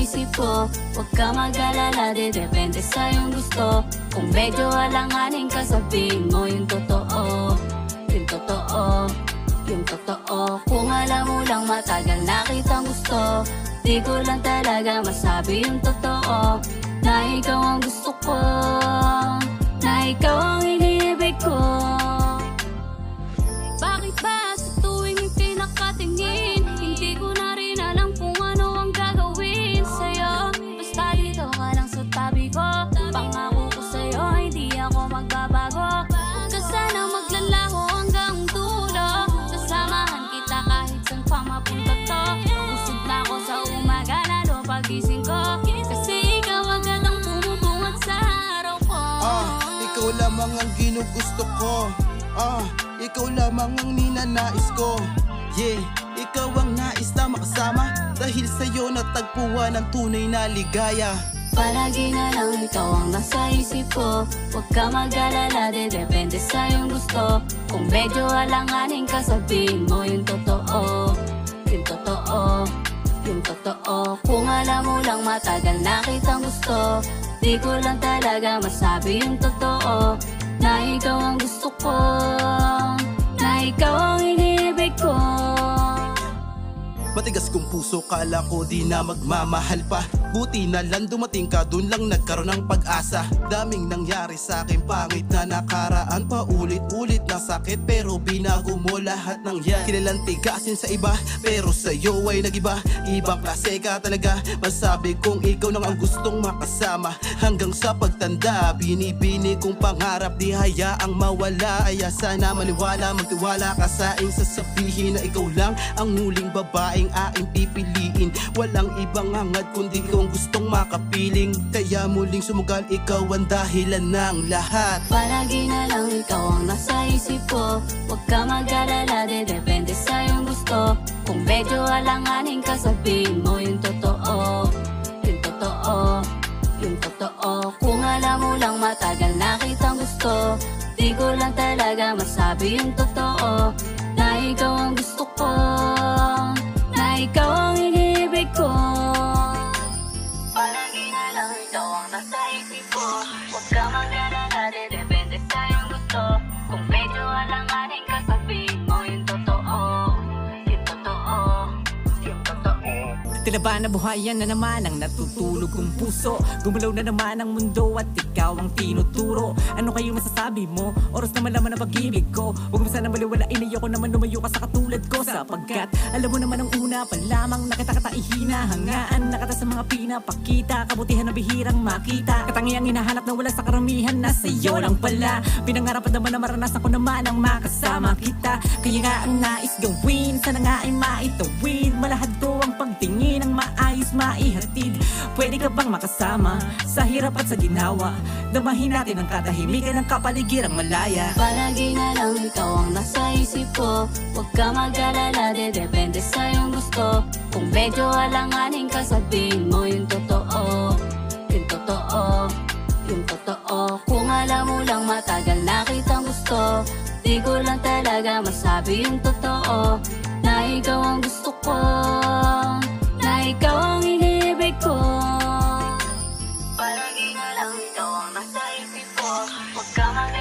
isip ko. Huwag ka mag-alala, depende sa iyong gusto. Kung medyo alanganin ka, sabihin mo yung totoo. Yung totoo, yung totoo. Kung alam mo lang matagal na kitang gusto, di ko lang talaga masabi yung totoo. Na ikaw ang gusto ko, na ikaw ang iniibig ko. Bakit ba sa tuwing pinakatingin, hindi ko na rin alam kung ano ang gagawin sa'yo? Basta dito ka lang sa tabi ko, pangako ko sa'yo hindi ako magbabago. Huwag ka sana maglalaho hanggang dulo, sasamahan kita kahit saan pa mapunta to. Busog na ako sa umaga, lalo pagising ko, kasi ikaw agad ang pumubungat sa araw ko. Ikaw lamang ang ginugusto ko. Ikaw lamang ang ninanais ko. Yeah, ikaw ang nais na makasama, dahil sa'yo natagpuan ang tunay na ligaya. Palagi na lang ikaw ang nasa isip ko. Huwag ka mag-alala, depende sa iyong gusto. Kung medyo alanganin ka, sabihin mo yung totoo. Yung totoo, yung totoo. Kung alam mo lang matagal na kitang gusto, di ko lang talaga masabi yung totoo. Na ikaw ang gusto ko, na ikaw ang iniibig ko. Matigas kong puso, kala ko di na magmamahal pa. Buti na lang dumating ka, dun lang nagkaroon ng pag-asa. Daming nangyari sa akin, pangit na nakaraan. Paulit-ulit na sakit, pero binago mo lahat ng yan. Kilalang tigasin sa iba, pero sa'yo ay nagiba. Ibang klase ka talaga, masabi kong ikaw nang ang gustong makasama. Hanggang sa pagtanda, binibini kong pangarap, di hayaang mawala. Kaya sana maniwala, magtiwala ka sa aking sasabihin na ikaw lang ang huling babaeng aking pipiliin. Walang ibang hangad kundi ikaw ang gustong makapiling. Kaya muling sumugal, ikaw ang dahilan ng lahat. Palagi na lang ikaw ang nasa isip ko. Huwag ka mag-alala, depende sa iyong gusto. Kung medyo alanganin ka, sabihin mo yung totoo. Yung totoo, yung totoo. Kung alam mo lang matagal na kitang gusto, di ko lang talaga masabi yung totoo. Na ikaw ang gusto ko, na ikaw ang iniibig ko. Palagi na lang ikaw ang nasa isip ko. Huwag ka mag-alala, depende sa iyong gusto. Kung medyo alanganin ka, sabihin mo yung totoo. Yung totoo, yung totoo. Tila ba nabuhayan na naman ang natutulog kong puso? Gumalaw na naman ang mundo at ikaw ang tinuturo. Ano kayo masasabi mo? Oras na malaman ang pag-ibig ko. Huwag mo sana maliwalain, ayoko naman lumayo ka sa katulad ko. Sapagkat alam mo naman ang una pa lamang nakita hinahangaan. Nakata sa mga pinapakita, kabutihan na bihirang makita. Katangiang hinahanap na wala sa karamihan, na sa'yo lang pala. Pinangarap naman na maranasan ko naman ang makasama kita. Kaya nga ang nais gawin, sana nga ay maitawid. Malahad ko ang pagtingin, ang maayos maihatid. Pwede ka bang makasama sa hirap at sa ginawa? Damahin natin ang katahimikan ng kapaligirang malaya. Palagi na lang ikaw ang nasa isip ko. Huwag ka mag-alala, depende sa iyong gusto. Kung medyo alanganin ka, sabihin mo yung totoo. Yung totoo, yung totoo. Kung alam mo lang matagal na kitang gusto, di ko lang talaga masabi yung totoo. Na ikaw ang gusto ko, na ikaw ang iniibig ko. Palagi na lang ikaw ang nasa isip ko. Huwag ka mag